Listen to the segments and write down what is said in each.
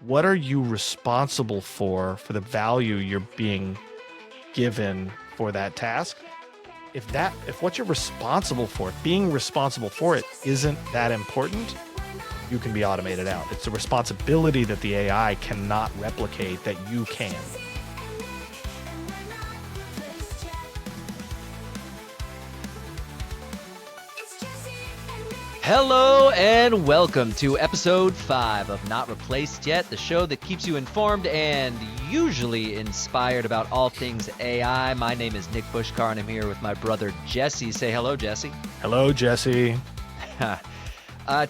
what are you responsible for the value you're being given for that task? If what you're responsible for, being responsible for it, isn't that important, you can be automated out. It's a responsibility that the AI cannot replicate that you can. Hello and welcome to episode 5 of Not Replaced Yet, the show that keeps you informed and usually inspired about all things AI. My name is Nick Bushkar and I'm here with my brother Jesse. Say hello, Jesse. Hello, Jesse.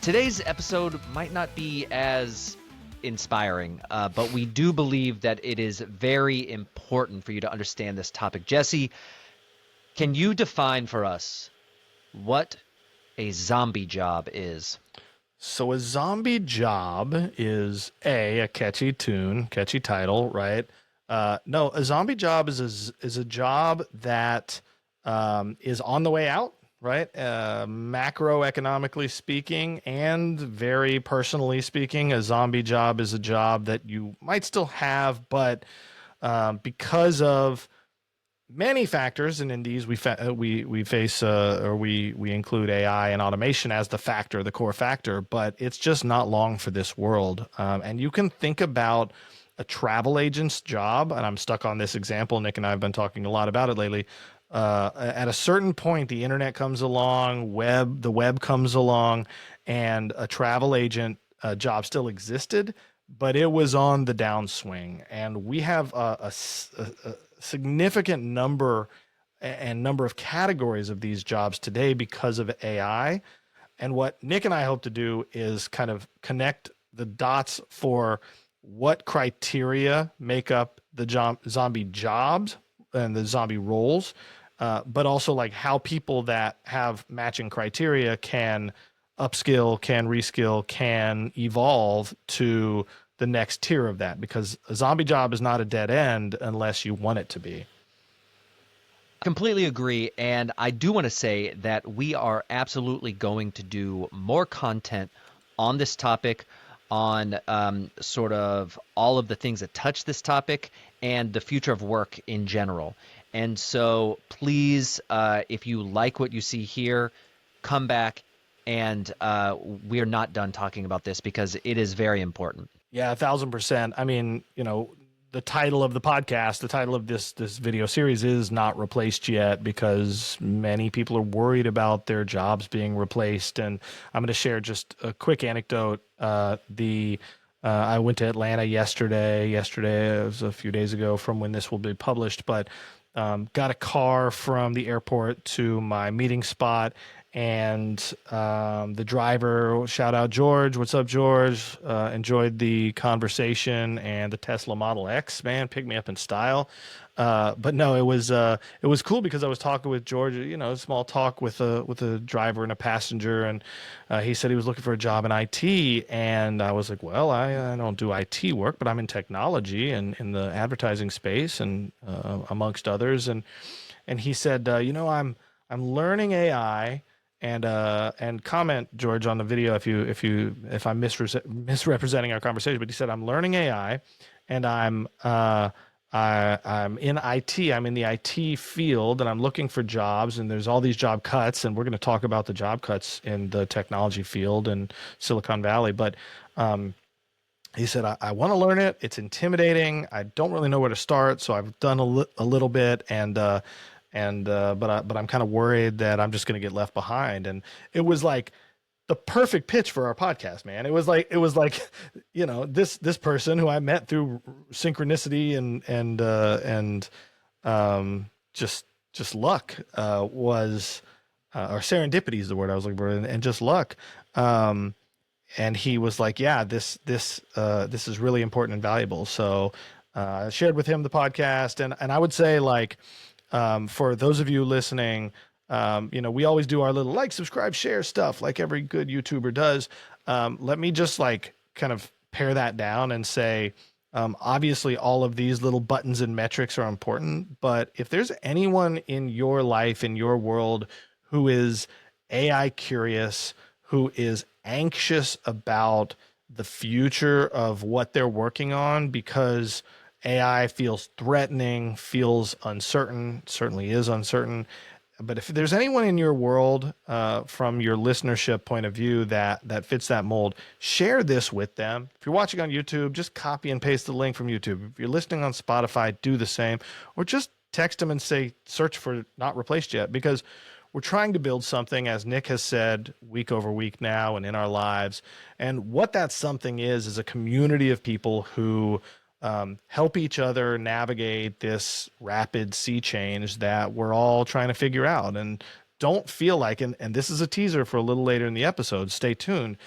Today's episode might not be as inspiring, but we do believe that it is very important for you to understand this topic. Jesse, can you define for us what a zombie job is? So a zombie job is a catchy tune, catchy title, right? No, a zombie job is a job that is on the way out, right? Macroeconomically speaking, and very personally speaking, a zombie job is a job that you might still have, but because of many factors, and in these we face or we include AI and automation as the factor, the core factor, but it's just not long for this world. And you can think about a travel agent's job, and I'm stuck on this example. Nick and I have been talking a lot about it lately. At a certain point, the internet comes along, the web comes along, and a travel agent job still existed, but it was on the downswing. And we have a significant number of categories of these jobs today because of AI. And what Nick and I hope to do is kind of connect the dots for what criteria make up the zombie jobs and the zombie roles, but also like how people that have matching criteria can upskill, can reskill, can evolve to the next tier of that, because a zombie job is not a dead end unless you want it to be. Completely agree. And I do want to say that we are absolutely going to do more content on this topic, on sort of all of the things that touch this topic and the future of work in general. And so please, if you like what you see here, come back. And we are not done talking about this because it is very important. Yeah, 1,000%. I mean, the title of the podcast, the title of this video series is Not Replaced Yet, because many people are worried about their jobs being replaced. And I'm going to share just a quick anecdote. I went to Atlanta yesterday. It was a few days ago from when this will be published, but got a car from the airport to my meeting spot. And the driver, shout out George. What's up, George? Enjoyed the conversation, and the Tesla Model X, man, picked me up in style. But no, it was cool because I was talking with George, small talk with a driver and a passenger, and he said he was looking for a job in IT, and I was like, well, I don't do IT work, but I'm in technology and in the advertising space, and amongst others, and he said, I'm learning AI. And comment, George, on the video if I'm misrepresenting our conversation. But he said, I'm learning AI, and I'm in IT. I'm in the IT field, and I'm looking for jobs. And there's all these job cuts, and we're going to talk about the job cuts in the technology field in Silicon Valley. But he said, I want to learn it. It's intimidating. I don't really know where to start, so I've done a little bit, but I'm kind of worried that I'm just going to get left behind. And it was like the perfect pitch for our podcast, man. It was like this person who I met through synchronicity and just luck was or serendipity is the word I was looking for, and just luck. And he was like, yeah, this is really important and valuable. So I shared with him the podcast, and I would say, like, for those of you listening, we always do our little like, subscribe, share stuff like every good YouTuber does. Let me just like kind of pare that down and say, obviously all of these little buttons and metrics are important, but if there's anyone in your life, in your world, who is AI curious, who is anxious about the future of what they're working on because AI feels threatening, feels uncertain, certainly is uncertain. But if there's anyone in your world, from your listenership point of view, that fits that mold, share this with them. If you're watching on YouTube, just copy and paste the link from YouTube. If you're listening on Spotify, do the same, or just text them and say, search for not replaced yet, because we're trying to build something, as Nick has said, week over week now and in our lives. And what that something is a community of people who help each other navigate this rapid sea change that we're all trying to figure out. And don't feel like, and this is a teaser for a little later in the episode, stay tuned.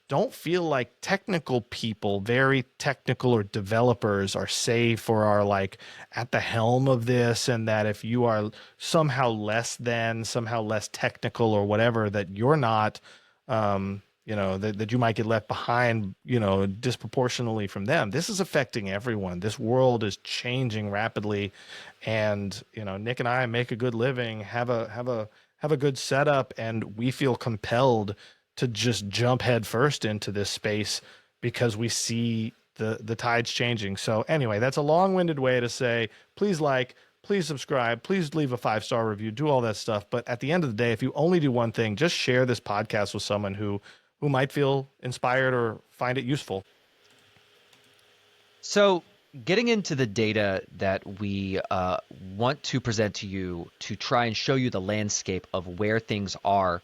Don't feel like technical people, very technical or developers, are safe or are like at the helm of this, and that if you are somehow less than, somehow less technical or whatever, that you're not, that you might get left behind, disproportionately from them. This is affecting everyone. This world is changing rapidly, and Nick and I make a good living, have a good setup, and we feel compelled to just jump head first into this space because we see the tides changing. So anyway, that's a long-winded way to say, please like, please subscribe, please leave a 5-star review, do all that stuff. But at the end of the day, if you only do one thing, just share this podcast with someone who might feel inspired or find it useful. So, getting into the data that we want to present to you to try and show you the landscape of where things are,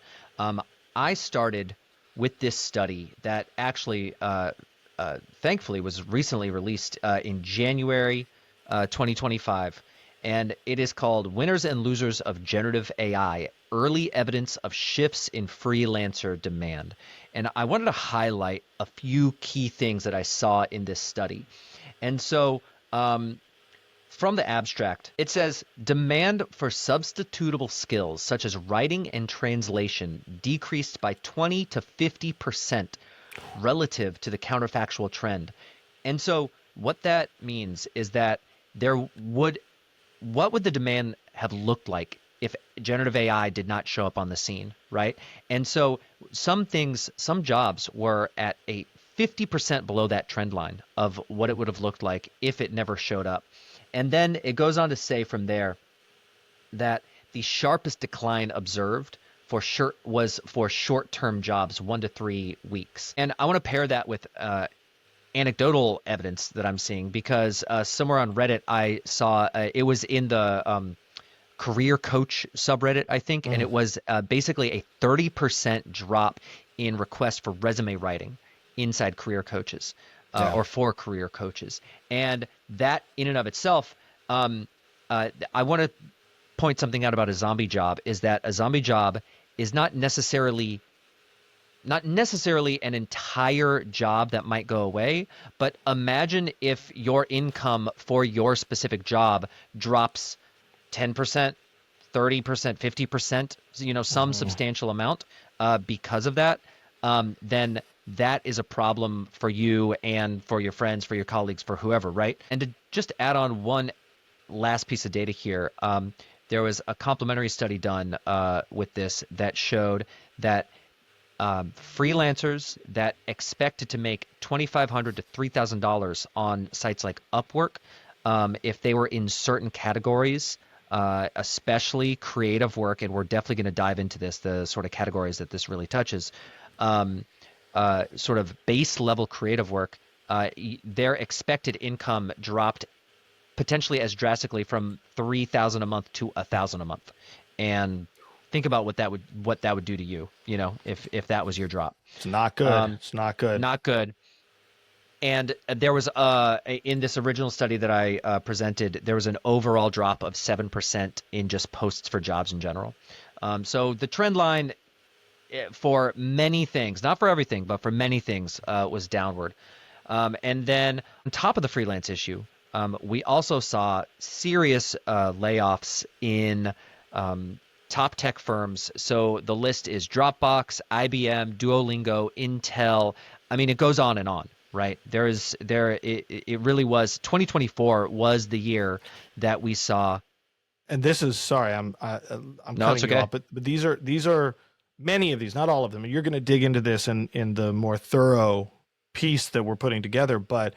I started with this study that actually, thankfully, was recently released in January 2025. And it is called Winners and Losers of Generative AI, Early Evidence of Shifts in Freelancer Demand. And I wanted to highlight a few key things that I saw in this study. And so, from the abstract, it says demand for substitutable skills such as writing and translation decreased by 20 to 50% relative to the counterfactual trend. And so what that means is that what would the demand have looked like if generative AI did not show up on the scene, right? And so some jobs were at a 50% below that trend line of what it would have looked like if it never showed up. And then it goes on to say from there that the sharpest decline observed was for short-term jobs, 1 to 3 weeks. And I want to pair that with anecdotal evidence that I'm seeing, because somewhere on Reddit I saw it was in the career coach subreddit, I think, and it was basically a 30% drop in requests for resume writing inside career coaches. Or for career coaches. And that in and of itself, I want to point something out about a zombie job, is that a zombie job is not necessarily an entire job that might go away, but imagine if your income for your specific job drops 10%, 30%, 50%, some substantial amount because of that, then that is a problem for you and for your friends, for your colleagues, for whoever, right? And to just add on one last piece of data here, there was a complementary study done with this that showed that freelancers that expected to make $2,500 to $3,000 on sites like Upwork, if they were in certain categories, especially creative work, and we're definitely going to dive into this, the sort of categories that this really touches, sort of base level creative work, their expected income dropped potentially as drastically from $3,000 a month to $1,000 a month. And think about what that would do to you, if that was your drop. It's not good. It's not good. Not good. And there was in this original study that I presented, there was an overall drop of 7% in just posts for jobs in general. So the trend line for many things, not for everything, but for many things, was downward. And then on top of the freelance issue, we also saw serious layoffs in top tech firms. So the list is Dropbox, IBM, Duolingo, Intel. I mean, it goes on and on, right? It really was, 2024 was the year that we saw. And this is, sorry, I'm cutting you off, but these are many of these, not all of them. You're going to dig into this in the more thorough piece that we're putting together. But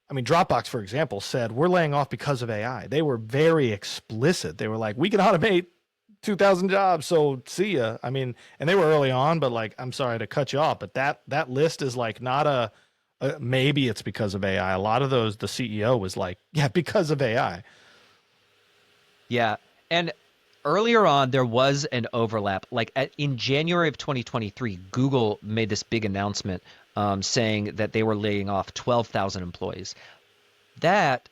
I mean, Dropbox, for example, said we're laying off because of AI. They were very explicit. They were like, we can automate 2,000 jobs, so see ya. I mean, and they were early on, but like, I'm sorry to cut you off, but that list is like not maybe it's because of AI. A lot of those, the CEO was like, yeah, because of AI. Yeah. And earlier on, there was an overlap. Like in January of 2023, Google made this big announcement saying that they were laying off 12,000 employees. That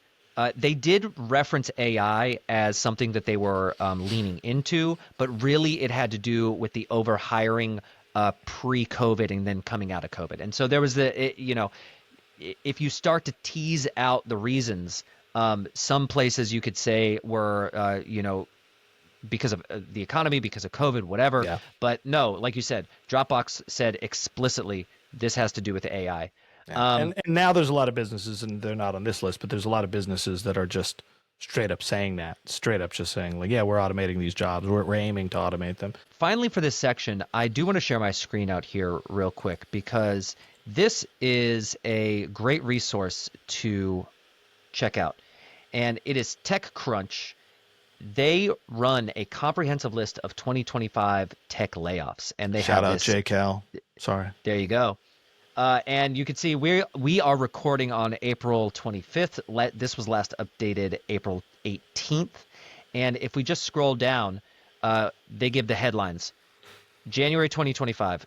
they did reference AI as something that they were leaning into, but really it had to do with the overhiring pre-COVID and then coming out of COVID. And so there was if you start to tease out the reasons, some places you could say were, because of the economy, because of COVID, whatever. Yeah. But no, like you said, Dropbox said explicitly this has to do with AI. Yeah. And now there's a lot of businesses, and they're not on this list, but there's a lot of businesses that are just straight up saying that, straight up just saying like, yeah, we're automating these jobs. We're aiming to automate them. Finally, for this section, I do want to share my screen out here real quick because this is a great resource to check out. And it is TechCrunch. They run a comprehensive list of 2025 tech layoffs, and they Shout have out this. JCal. Sorry. There you go. And you can see we are recording on April 25th. This was last updated April 18th. And if we just scroll down, they give the headlines. January 2025,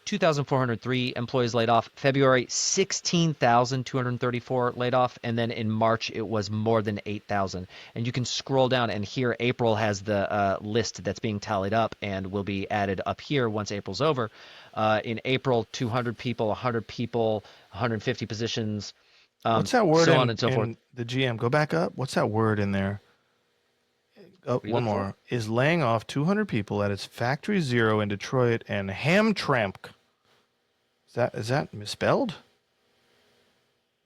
2,403 employees laid off. February, 16,234 laid off. And then in March, it was more than 8,000. And you can scroll down, and here April has the list that's being tallied up and will be added up here once April's over. In April, 200 people, 100 people, 150 positions, What's that word so in, on and so forth. in the GM? Go back up. What's that word in there? Oh, What are you one looking for? more. Is laying off 200 people at its Factory Zero in Detroit and Hamtramck. Is that misspelled?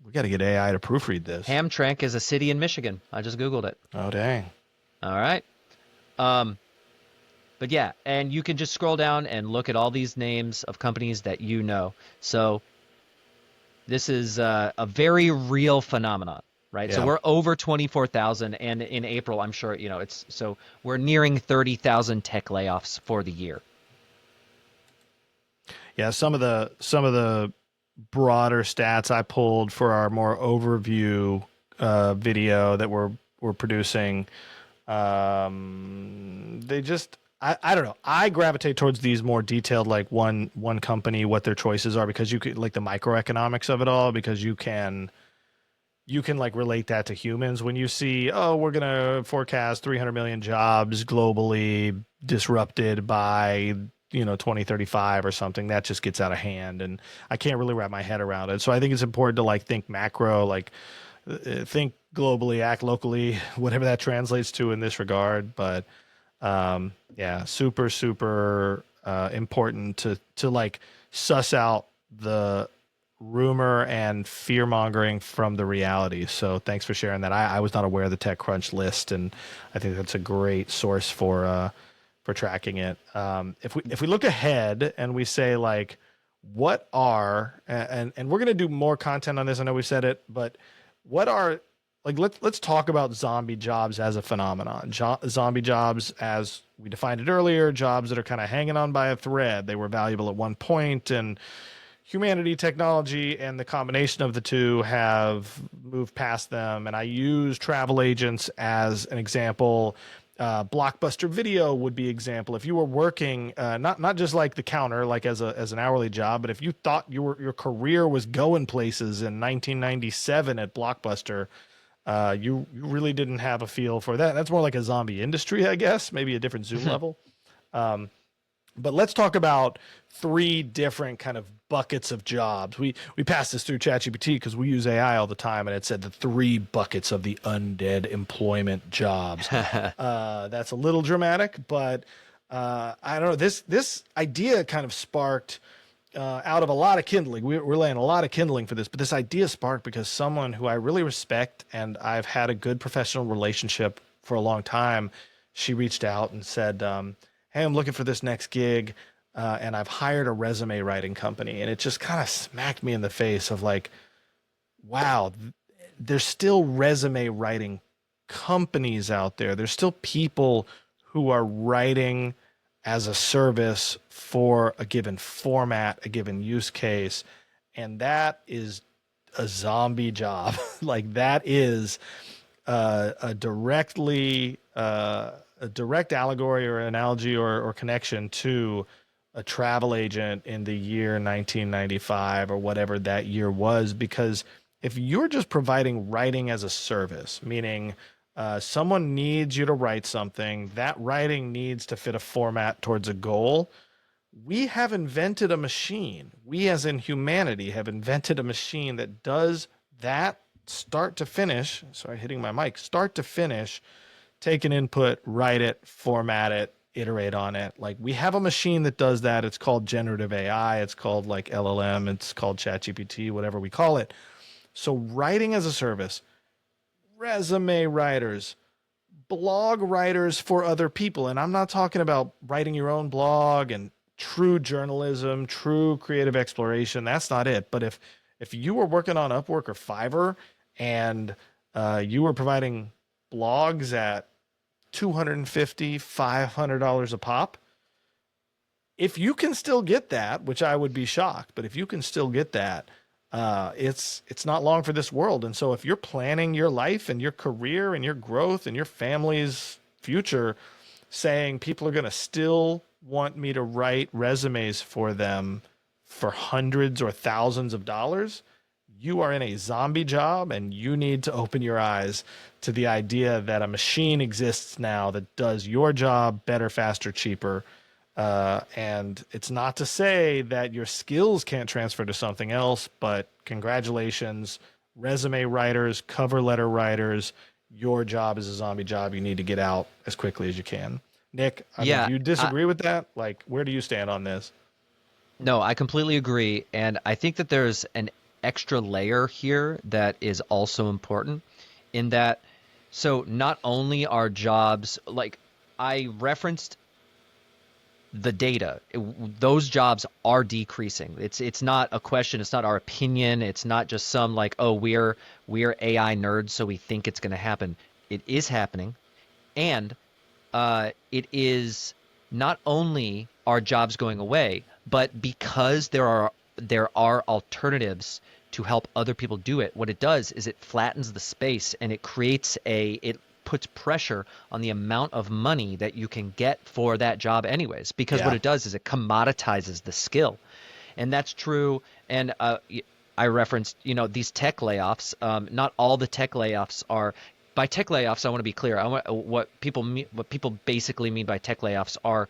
We got to get AI to proofread this. Hamtramck is a city in Michigan. I just Googled it. Oh, dang. All right. But yeah, and you can just scroll down and look at all these names of companies that you know. So this is a very real phenomenon, right? So Yeah. we're over 24,000, and in April, I'm sure, it's so we're nearing 30,000 tech layoffs for the year. Yeah, some of the broader stats I pulled for our more overview video that we're producing, they just I don't know. I gravitate towards these more detailed, like one company, what their choices are, because you could like the microeconomics of it all, because you can like relate that to humans when you see, oh, we're going to forecast 300 million jobs globally disrupted by 2035 or something. That just gets out of hand, and I can't really wrap my head around it. So I think it's important to like think macro, like think globally, act locally, whatever that translates to in this regard. But yeah, super important to like suss out the rumor and fear mongering from the reality. So thanks for sharing that. I was not aware of the TechCrunch list, and I think that's a great source for tracking it. If we look ahead and we say like, what are and we're gonna do more content on this. I know we said it, but what are like let's talk about zombie jobs as a phenomenon. Zombie jobs, as we defined it earlier, jobs that are kind of hanging on by a thread. They were valuable at one point, and humanity, technology, and the combination of the two have moved past them. And I use travel agents as an example. Blockbuster Video would be example. If you were working, not just like the counter, like as an hourly job, but if you thought your career was going places in 1997 at Blockbuster, you really didn't have a feel for that. That's more like a zombie industry, I guess, maybe a different Zoom level. But let's talk about three different kind of buckets of jobs. We passed this through ChatGPT because we use AI all the time, and it said the three buckets of the undead employment jobs. That's a little dramatic, but I don't know. This idea kind of sparked out of a lot of kindling. We're laying a lot of kindling for this, but this idea sparked because someone who I really respect and I've had a good professional relationship for a long time, she reached out and said, hey, I'm looking for this next gig. and I've hired a resume writing company, and it just kind of smacked me in the face of like, wow, there's still resume writing companies out there. There's still people who are writing as a service for a given format, a given use case, and that is a zombie job. Like that is a direct allegory or analogy or connection to a travel agent in the year 1995 or whatever that year was. Because if you're just providing writing as a service, meaning someone needs you to write something, that writing needs to fit a format towards a goal. We have invented a machine. We, as in humanity, have invented a machine that does that start to finish. Sorry, hitting my mic. Start to finish, take an input, write it, format it, iterate on it. Like we have a machine that does that. It's called generative AI. It's called like LLM. It's called ChatGPT, whatever we call it. So writing as a service, resume writers, blog writers for other people. And I'm not talking about writing your own blog and true journalism, true creative exploration. That's not it. But if you were working on Upwork or Fiverr and you were providing blogs at $250, $500 a pop, if you can still get that, which I would be shocked, but if you can still get that, it's not long for this world. And so if you're planning your life and your career and your growth and your family's future, saying people are going to still want me to write resumes for them for hundreds or thousands of dollars, you are in a zombie job, and you need to open your eyes to the idea that a machine exists now that does your job better, faster, cheaper. And it's not to say that your skills can't transfer to something else, but congratulations, resume writers, cover letter writers, your job is a zombie job. You need to get out as quickly as you can. Nick, I mean, Yeah, do you I, disagree with that? Like, where do you stand on this? no, I completely agree. And I think that there's an extra layer here that is also important in that, so not only are jobs like I referenced the data, those jobs are decreasing. It's not a question, it's not our opinion, it's not just some like, oh, we're AI nerds, so we think it's going to happen. It is happening. And it is not only are jobs going away, but because there are alternatives to help other people do it. What it does is it flattens the space and it puts pressure on the amount of money that you can get for that job anyways. Because what Yeah. it does is it commoditizes the skill, and that's true. And I referenced, these tech layoffs. Not all the tech layoffs are. By tech layoffs, I want to be clear. What people basically mean by tech layoffs are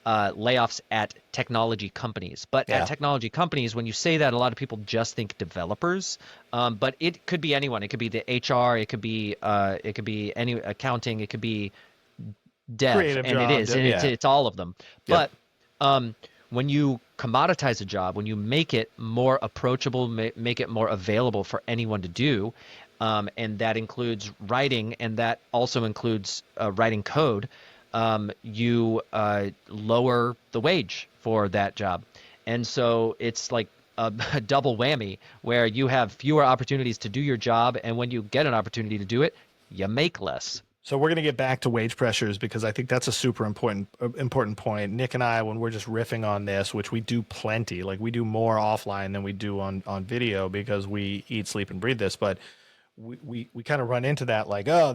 layoffs at technology companies. But at Yeah. technology companies, when you say that, a lot of people just think developers. But it could be anyone. It could be the HR. It could be any accounting. It could be dev, Creative and it job. is, and it's Yeah. it's all of them. Yep. But when you commoditize a job, when you make it more approachable, make it more available for anyone to do, and that includes writing, and that also includes writing code, you lower the wage for that job. And so it's like a double whammy where you have fewer opportunities to do your job, and when you get an opportunity to do it, you make less. So we're going to get back to wage pressures because I think that's a super important point. Nick and I, when we're just riffing on this, which we do plenty, like we do more offline than we do on video because we eat, sleep, and breathe this. But we kind of run into that like, oh,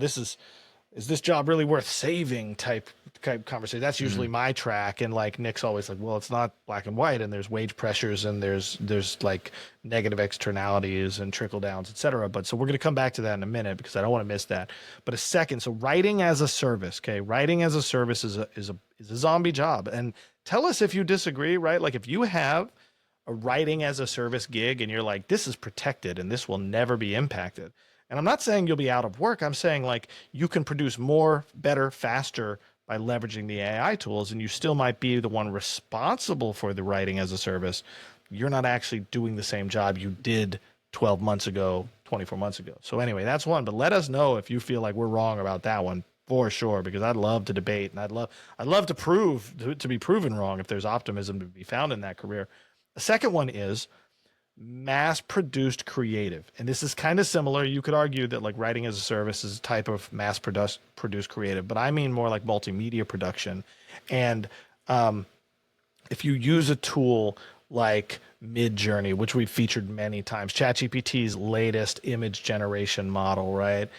is this job really worth saving type conversation. That's usually my track. And like Nick's always like, well, it's not black and white, and there's wage pressures and there's like negative externalities and trickle downs, et cetera. But so we're going to come back to that in a minute because I don't want to miss that. But a second, so writing as a service, okay, writing as a service is a zombie job. And tell us if you disagree, right? Like if you have a writing as a service gig and you're like, this is protected and this will never be impacted. And I'm not saying you'll be out of work. I'm saying like you can produce more, better, faster by leveraging the AI tools, and you still might be the one responsible for the writing as a service. You're not actually doing the same job you did 12 months ago, 24 months ago. So anyway, that's one. But let us know if you feel like we're wrong about that one for sure, because I'd love to debate and I'd love to prove to be proven wrong if there's optimism to be found in that career. The second one is mass produced creative. And this is kind of similar. You could argue that like writing as a service is a type of produced creative, but I mean more like multimedia production. And if you use a tool like Midjourney, which we've featured many times, ChatGPT's latest image generation model, right?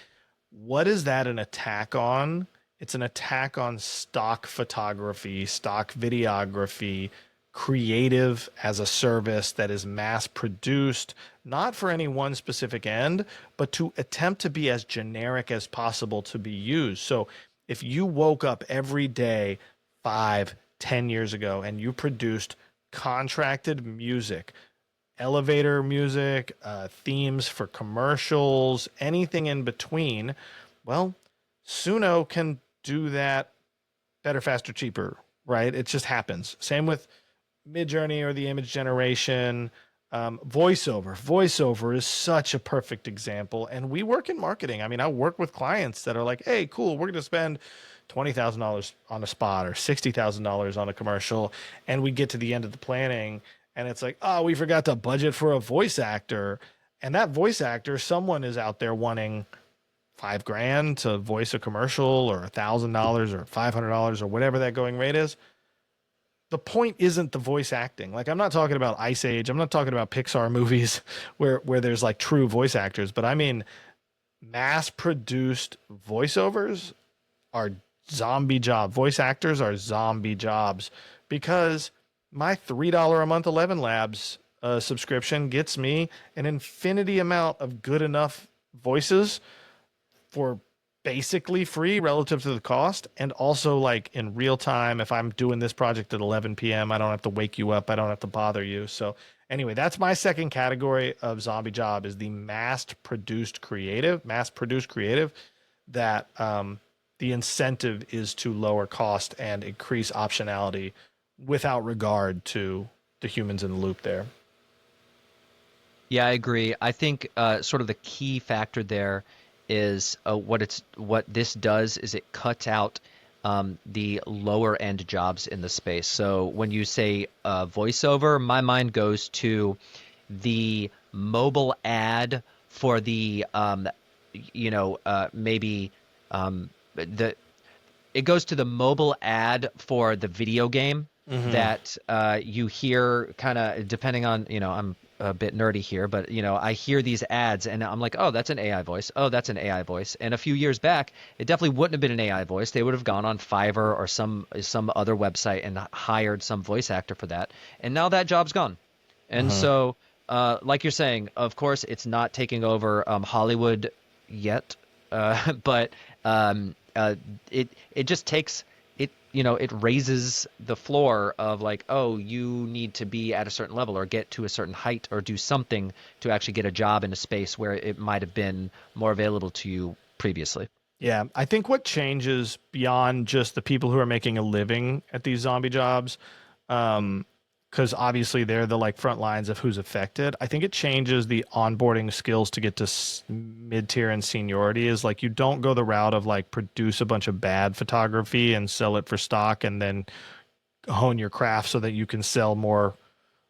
What is that an attack on? It's an attack on stock photography, stock videography, creative as a service that is mass produced, not for any one specific end, but to attempt to be as generic as possible to be used. So if you woke up every day 5, 10 years ago and you produced contracted music, elevator music, themes for commercials, anything in between, well, Suno can do that better, faster, cheaper, right? It just happens. Same with Midjourney or the image generation. Voiceover. Voiceover is such a perfect example. And we work in marketing. I mean, I work with clients that are like, hey, cool, we're going to spend $20,000 on a spot or $60,000 on a commercial. And we get to the end of the planning and it's like, oh, we forgot to budget for a voice actor. And that voice actor, someone is out there wanting $5,000 to voice a commercial or $1,000 or $500 or whatever that going rate is. The point isn't the voice acting. Like I'm not talking about Ice Age. I'm not talking about Pixar movies where there's like true voice actors, but I mean mass produced voiceovers are zombie job. Voice actors are zombie jobs because my $3 a month 11 Labs subscription gets me an infinity amount of good enough voices for basically free relative to the cost. And also like in real time, if I'm doing this project at 11 p.m., I don't have to wake you up. I don't have to bother you. So anyway, that's my second category of zombie job is the mass produced creative that the incentive is to lower cost and increase optionality without regard to the humans in the loop there. Yeah, I agree. I think sort of the key factor there is what this does is it cuts out the lower end jobs in the space. So when you say voiceover, my mind goes to the mobile ad for the maybe the it goes to the mobile ad for the video game Mm-hmm. that you hear kind of depending on, I'm a bit nerdy here, but I hear these ads and I'm like, oh, that's an AI voice. Oh, that's an AI voice. And a few years back, it definitely wouldn't have been an AI voice. They would have gone on Fiverr or some other website and hired some voice actor for that. And now that job's gone. And Mm-hmm. so, like you're saying, of course, it's not taking over Hollywood yet, but it just takes it it raises the floor of like, oh, you need to be at a certain level or get to a certain height or do something to actually get a job in a space where it might have been more available to you previously. Yeah, I think what changes beyond just the people who are making a living at these zombie jobs, because obviously they're the like front lines of who's affected. I think it changes the onboarding skills to get to mid tier and seniority. Is like you don't go the route of like produce a bunch of bad photography and sell it for stock, and then hone your craft so that you can sell more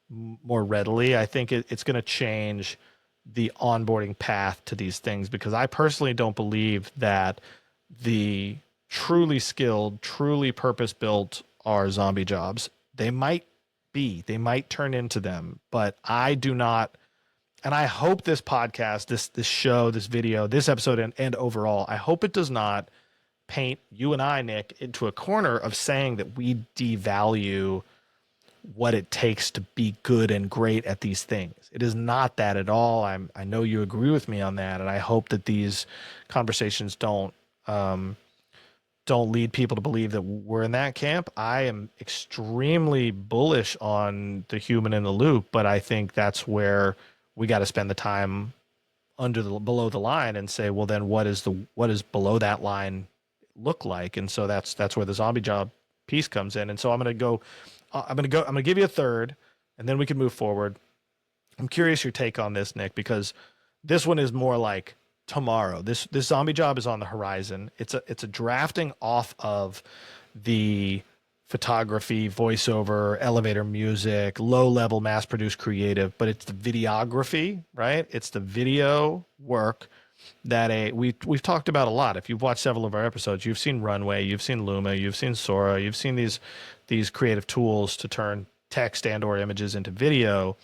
readily. I think it's going to change the onboarding path to these things because I personally don't believe that the truly skilled, truly purpose built are zombie jobs. They might turn into them, but I do not. And I hope this podcast, this show, this video, this episode, and overall, I hope it does not paint you and I, Nick, into a corner of saying that we devalue what it takes to be good and great at these things. It is not that at all. I know you agree with me on that, and I hope that these conversations don't lead people to believe that we're in that camp. I am extremely bullish on the human in the loop, but I think that's where we got to spend the time below the line and say, well, then what is below that line look like? And so that's where the zombie job piece comes in. And so I'm going to give you a third and then we can move forward. I'm curious your take on this, Nick, because this one is more like tomorrow. This zombie job is on the horizon. It's a drafting off of the photography, voiceover, elevator music, low level mass produced creative, but it's the videography, right? It's the video work that we've talked about a lot. If you've watched several of our episodes, you've seen Runway, you've seen Luma, you've seen Sora, you've seen these creative tools to turn text and or images into video.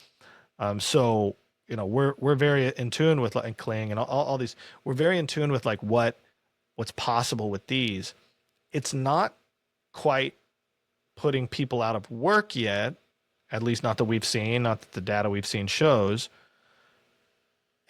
So we're very in tune with like Kling and all these. We're very in tune with like what's possible with these. It's not quite putting people out of work yet, at least not that we've seen, not that the data we've seen shows.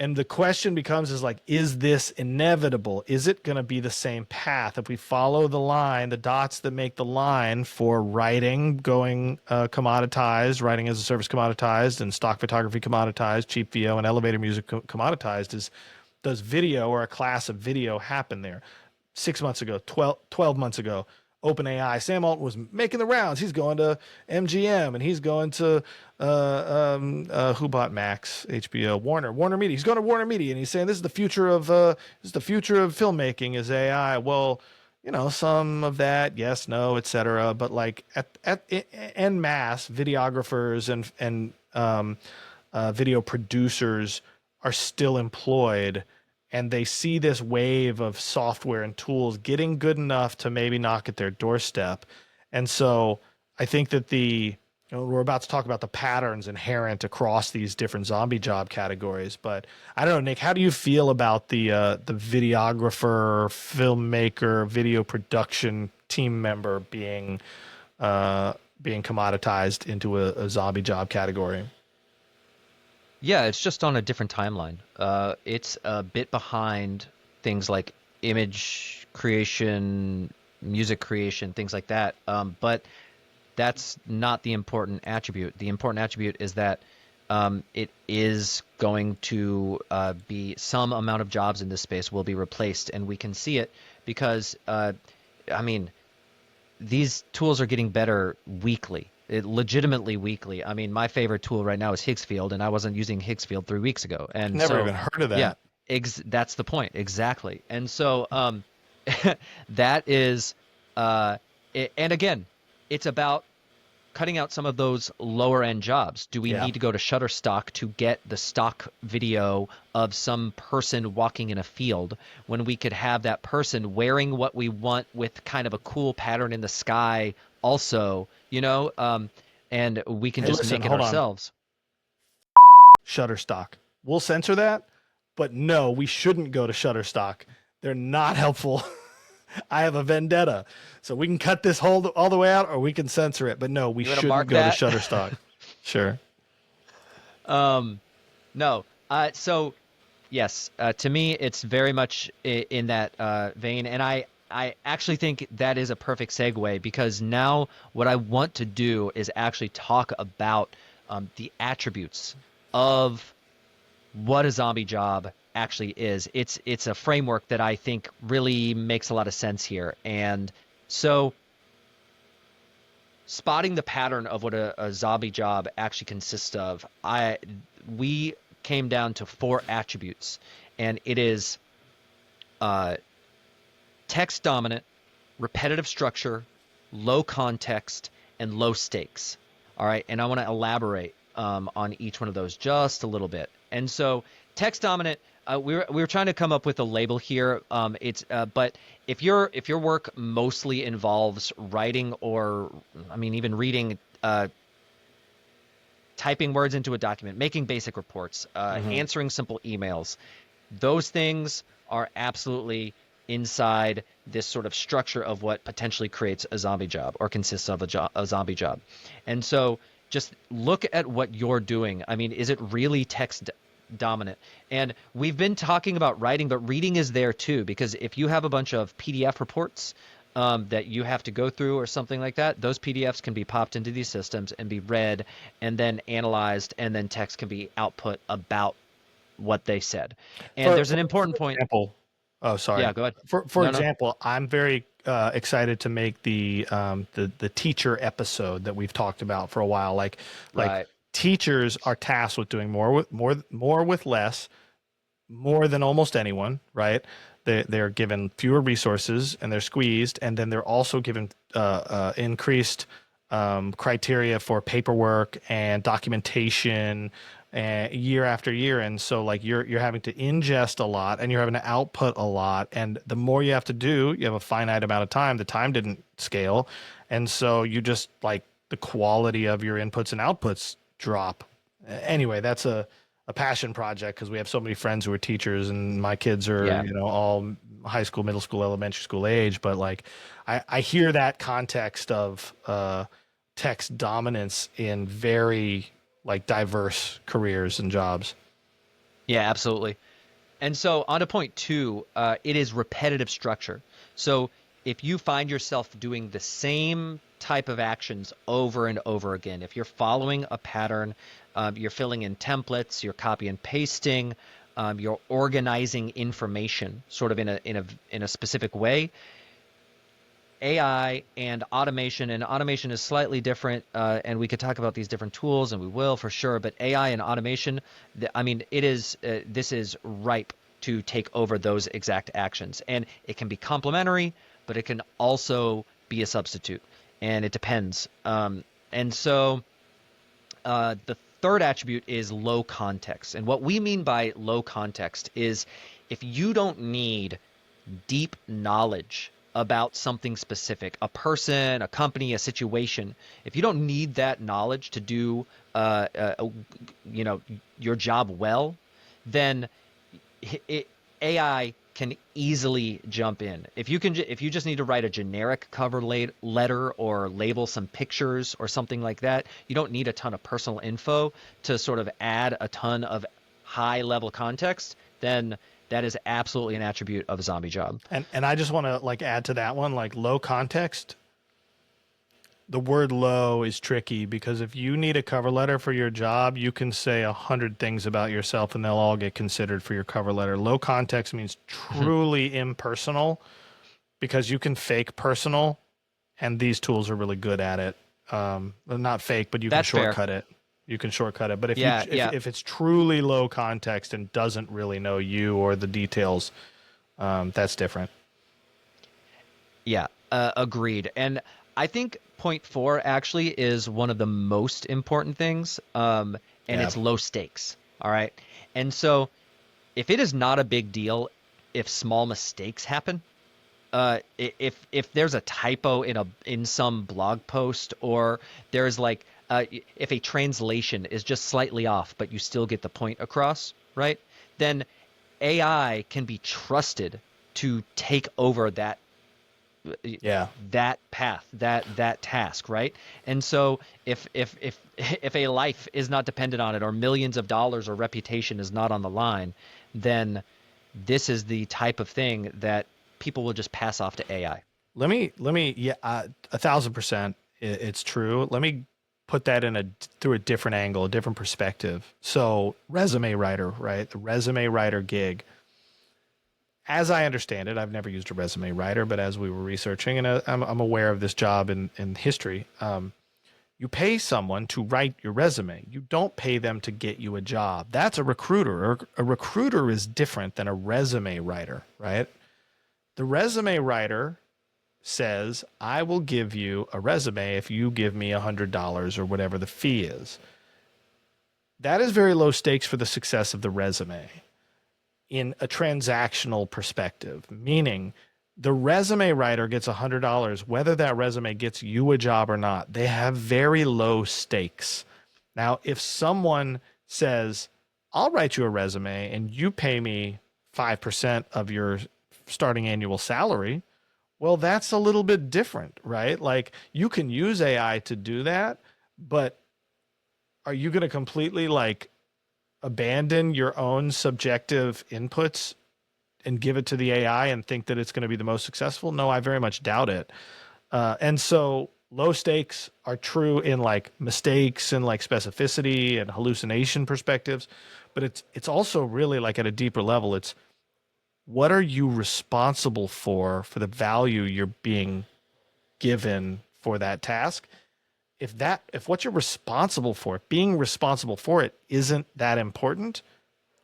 And the question becomes is like, is this inevitable? Is it going to be the same path? If we follow the line, the dots that make the line for writing going commoditized, writing as a service commoditized, and stock photography commoditized, cheap VO and elevator music commoditized, does video or a class of video happen there? 6 months ago, 12 months ago, OpenAI, Sam Altman was making the rounds. He's going to MGM and he's going to who bought Max, HBO, Warner Media. He's going to Warner Media and he's saying this is the future of filmmaking is AI. Well, some of that, yes, no, etc. But like at en masse, videographers and video producers are still employed, and they see this wave of software and tools getting good enough to maybe knock at their doorstep. And so I think that we're about to talk about the patterns inherent across these different zombie job categories. But I don't know, Nick, how do you feel about the videographer, filmmaker, video production team member being commoditized into a zombie job category? Yeah, it's just on a different timeline. It's a bit behind things like image creation, music creation, things like that. But that's not the important attribute. The important attribute is that it is going to be some amount of jobs in this space will be replaced, and we can see it because, I mean, these tools are getting better weekly. Legitimately weekly. I mean, my favorite tool right now is Higgsfield, and I wasn't using Higgsfield 3 weeks ago. And Never so, even heard of that. yeah, that's the point exactly. And so, that is, and again, it's about cutting out some of those lower end jobs. Do we Yeah. need to go to Shutterstock to get the stock video of some person walking in a field when we could have that person wearing what we want with kind of a cool pattern in the sky also, and we can Hey, just listen, make it hold on. ourselves. Shutterstock. We'll censor that, but no, we shouldn't go to Shutterstock. They're not helpful. I have a vendetta. So we can cut this whole all the way out or we can censor it. But no, we You wanna shouldn't mark go that? to Shutterstock. Sure. No. So yes, to me, it's very much in that vein, and I actually think that is a perfect segue because now what I want to do is actually talk about the attributes of what a zombie job actually is. It's a framework that I think really makes a lot of sense here, and so spotting the pattern of what a zombie job actually consists of, we came down to 4 attributes, and it is text dominant, repetitive structure, low context, and low stakes. All right, and I want to elaborate on each one of those just a little bit. And so, text dominant. We were trying to come up with a label here. But if your work mostly involves writing or, I mean, even reading, typing words into a document, making basic reports, answering simple emails, those things are absolutely inside this sort of structure of what potentially creates a zombie job or consists of a zombie job. And so just look at what you're doing. I mean, is it really text dominant? And we've been talking about writing, but reading is there too, because if you have a bunch of PDF reports that you have to go through or something like that, those PDFs can be popped into these systems and be read and then analyzed, and then text can be output about what they said. And there's an important point. Example. Oh, sorry. Yeah, go ahead. For No. example, I'm very excited to make the teacher episode that we've talked about for a while. Like Right. teachers are tasked with doing more with less. more than almost anyone, right? They're given fewer resources and they're squeezed, and then they're also given increased criteria for paperwork and documentation year after year. And so like you're having to ingest a lot and you're having to output a lot. And the more you have to do, you have a finite amount of time. The time didn't scale. And so you just like the quality of your inputs and outputs drop. Anyway, that's a passion project because we have so many friends who are teachers and my kids are, Yeah. you know, all high school, middle school, elementary school age. But like I hear that context of text dominance in very like diverse careers and jobs. Yeah, absolutely. And so on to point two, it is repetitive structure. So if you find yourself doing the same type of actions over and over again, if you're following a pattern, you're filling in templates, you're copy and pasting, you're organizing information sort of in a specific way, AI and automation is slightly different, and we could talk about these different tools, and we will for sure. But AI and automation, I mean, it is this is ripe to take over those exact actions, and it can be complementary, but it can also be a substitute, and it depends. And so the third attribute is low context, and what we mean by low context is if you don't need deep knowledge about something specific, a person, a company, a situation, if you don't need that knowledge to do, you know, your job well, then it, AI can easily jump in. If you just need to write a generic cover letter or label some pictures or something like that, you don't need a ton of personal info to sort of add a ton of high level context. Then that is absolutely an attribute of a zombie job. And I just want to like add to that one, like low context. The word low is tricky because if you need a cover letter for your job, you can say 100 things about yourself and they'll all get considered for your cover letter. Low context means truly impersonal because you can fake personal, and these tools are really good at it. Well, not fake, but you can That's fair. shortcut it. You can shortcut it. But if you Yeah, yeah, if it's truly low context and doesn't really know you or the details, that's different. yeah. Agreed. And I think point four actually is one of the most important things, and Yeah. it's low stakes. All right. And so if it is not a big deal if small mistakes happen, if there's a typo in some blog post or there's like if a translation is just slightly off but you still get the point across, right? Then AI can be trusted to take over Yeah. that path, that task, right? And so if a life is not dependent on it or millions of dollars or reputation is not on the line, then this is the type of thing that people will just pass off to AI. Yeah, 1,000%. It's true. Let me put that in through a different angle, a different perspective. So, resume writer, right? The resume writer gig. As I understand it, I've never used a resume writer, but as we were researching, and I'm aware of this job in history, you pay someone to write your resume. You don't pay them to get you a job. That's a recruiter. A recruiter is different than a resume writer, right? The resume writer says, I will give you a resume if you give me $100 or whatever the fee is. That is very low stakes for the success of the resume in a transactional perspective, meaning the resume writer gets $100, whether that resume gets you a job or not. They have very low stakes. Now, if someone says, I'll write you a resume and you pay me 5% of your starting annual salary, well, that's a little bit different, right? Like you can use AI to do that, but are you going to completely like abandon your own subjective inputs and give it to the AI and think that it's going to be the most successful? No, I very much doubt it. And so low stakes are true in like mistakes and like specificity and hallucination perspectives, but it's also really like at a deeper level, it's what are you responsible for the value you're being given for that task? If what you're responsible for, being responsible for it isn't that important,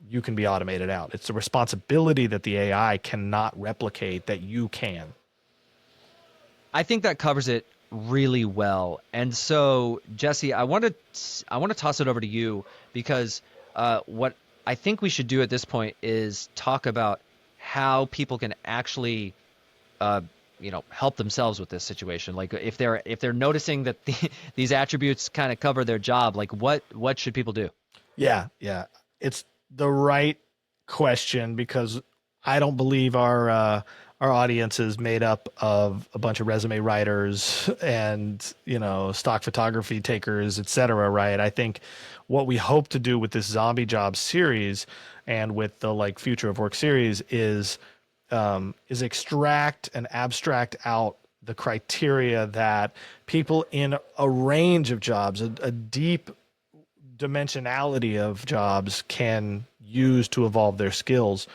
you can be automated out. It's the responsibility that the AI cannot replicate that you can. I think that covers it really well. And so, Jesse, I want to toss it over to you because what I think we should do at this point is talk about how people can actually uh, help themselves with this situation. Like if they're noticing that these attributes kind of cover their job, like what should people do? Yeah, yeah. It's the right question because I don't believe our audience is made up of a bunch of resume writers and, stock photography takers, et cetera, right? I think what we hope to do with this zombie job series and with the like future of work series is extract and abstract out the criteria that people in a range of jobs, a deep dimensionality of jobs can use to evolve their skills.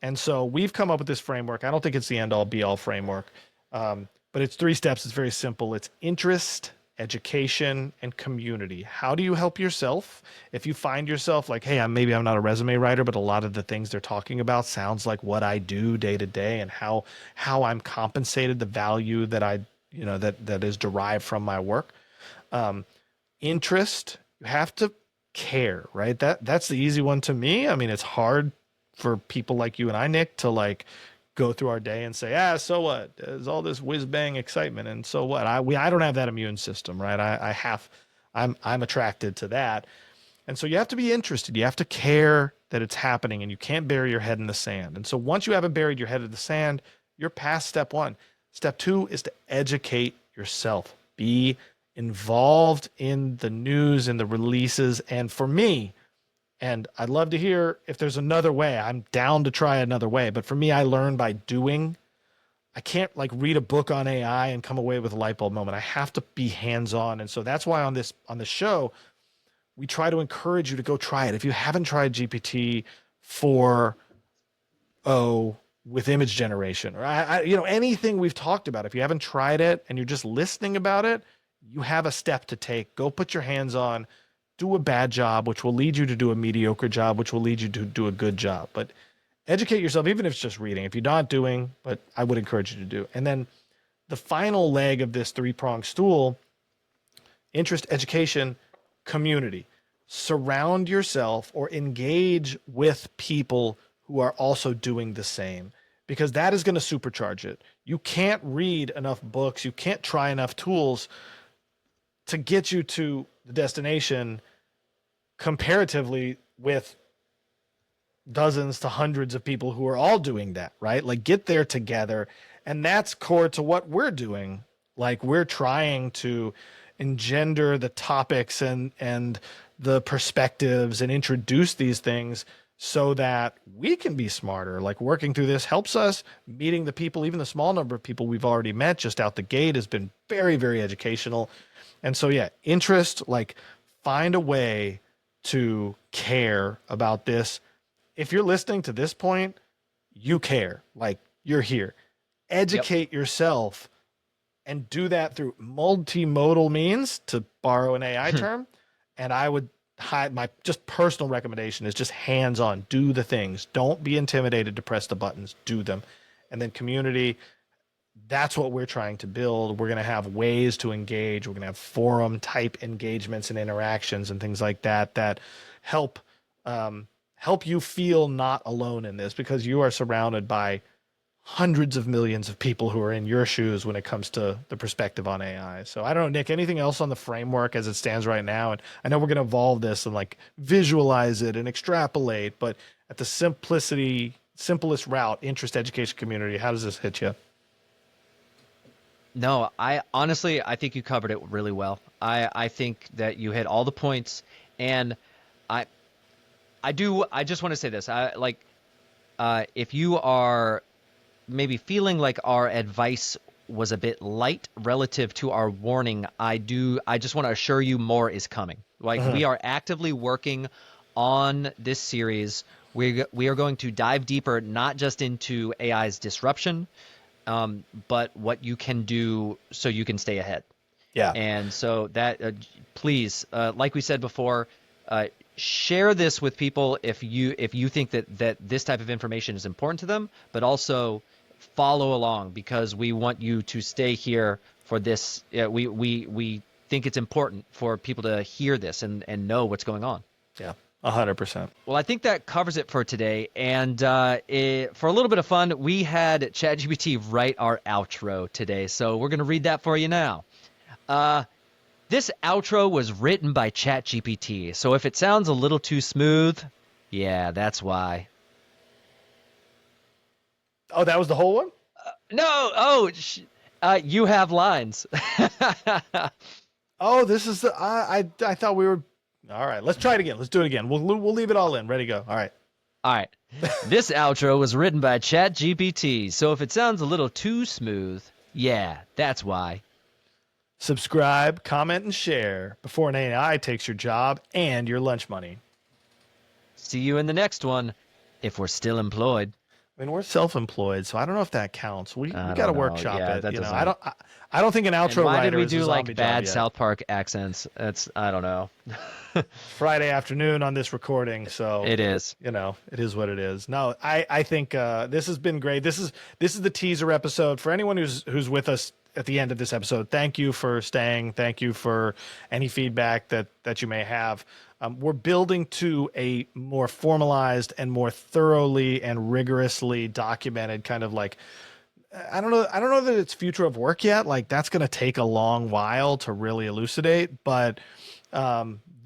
And so we've come up with this framework. I don't think it's the end all be all framework, but it's 3 steps. It's very simple. It's interest, education, and community. How do you help yourself? If you find yourself like, hey, maybe I'm not a resume writer, but a lot of the things they're talking about sounds like what I do day to day and how I'm compensated, the value that that is derived from my work. Interest, you have to care, right? That's the easy one to me. I mean, it's hard for people like you and I, Nick, to like go through our day and say, so what? There's all this whiz bang excitement, and so what? I don't have that immune system, right? I'm attracted to that, and so you have to be interested. You have to care that it's happening, and you can't bury your head in the sand. And so once you haven't buried your head in the sand, you're past step one. Step two is to educate yourself. Be involved in the news and the releases. And for me, and I'd love to hear if there's another way. I'm down to try another way. But for me, I learn by doing. I can't like read a book on AI and come away with a light bulb moment. I have to be hands on. And so that's why on the show, we try to encourage you to go try it. If you haven't tried GPT for with image generation or anything we've talked about, if you haven't tried it and you're just listening about it, you have a step to take. Go put your hands on, do a bad job, which will lead you to do a mediocre job, which will lead you to do a good job. But educate yourself, even if it's just reading. If you're not doing, but I would encourage you to do. And then the final leg of this 3-pronged stool: interest, education, community. Surround yourself or engage with people who are also doing the same, because that is going to supercharge it. You can't read enough books, you can't try enough tools to get you to the destination comparatively with dozens to hundreds of people who are all doing that, right? Like get there together. And that's core to what we're doing. Like we're trying to engender the topics and the perspectives and introduce these things so that we can be smarter. Like working through this helps us. Meeting the people, even the small number of people we've already met just out the gate, has been very, very educational. And so, yeah, interest, like find a way to care about this. If you're listening to this point, you care, like you're here. Yep. Educate yourself and do that through multimodal means, to borrow an AI term. And I would hide my just personal recommendation is just hands on, do the things. Don't be intimidated to press the buttons, do them. And then community, that's what we're trying to build. We're going to have ways to engage. We're going to have forum type engagements and interactions and things like that that help help you feel not alone in this, because you are surrounded by hundreds of millions of people who are in your shoes when it comes to the perspective on AI. So I don't know, Nick, anything else on the framework as it stands right now? And I know we're going to evolve this and like visualize it and extrapolate, but at the simplest route, interest, education, community, how does this hit you? No, I honestly, I think you covered it really well. I think that you hit all the points, and I I just want to say this. I like if you are maybe feeling like our advice was a bit light relative to our warning, I just want to assure you more is coming. Like Uh-huh. we are actively working on this series. We are going to dive deeper, not just into AI's disruption, but what you can do so you can stay ahead. Yeah. And so that please, like we said before, share this with people if you think that this type of information is important to them, but also follow along because we want you to stay here for this. We think it's important for people to hear this and know what's going on. Yeah, 100%. Well, I think that covers it for today. And for a little bit of fun, we had ChatGPT write our outro today. So we're going to read that for you now. This outro was written by ChatGPT. So if it sounds a little too smooth, yeah, that's why. Oh, that was the whole one? No, oh, you have lines. Oh, this is the I thought we were. All right, let's try it again. Let's do it again. We'll leave it all in. Ready, go. All right. All right. This outro was written by ChatGPT. So if it sounds a little too smooth, yeah, that's why. Subscribe, comment, and share before an AI takes your job and your lunch money. See you in the next one, if we're still employed. I mean, we're self-employed, so I don't know if that counts. We got to don't know. workshop Yeah, it. that You know, doesn't- I don't think an And outro why did writer we is a do zombie like job bad yet. South Park accents? I don't know. Friday afternoon on this recording, so It is. you know, it is what it is. No, I think this has been great. This is the teaser episode for anyone who's with us at the end of this episode. Thank you for staying. Thank you for any feedback that you may have. We're building to a more formalized and more thoroughly and rigorously documented kind of like I don't know that it's future of work yet. Like that's going to take a long while to really elucidate, but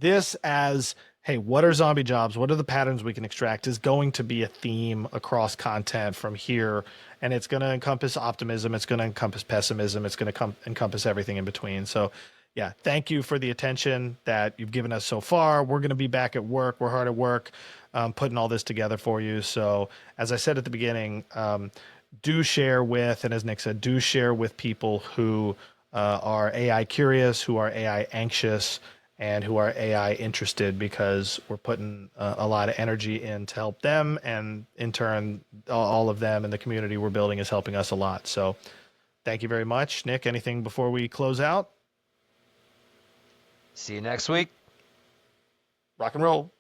this as hey, what are zombie jobs? What are the patterns we can extract is going to be a theme across content from here. And it's going to encompass optimism. It's going to encompass pessimism. It's going to encompass everything in between. So yeah, thank you for the attention that you've given us so far. We're going to be back at work. We're hard at work putting all this together for you. So as I said at the beginning, do share with, and as Nick said, do share with people who are AI curious, who are AI anxious, and who are AI interested, because we're putting a lot of energy in to help them. And in turn, all of them and the community we're building is helping us a lot. So thank you very much. Nick, anything before we close out? See you next week. Rock and roll.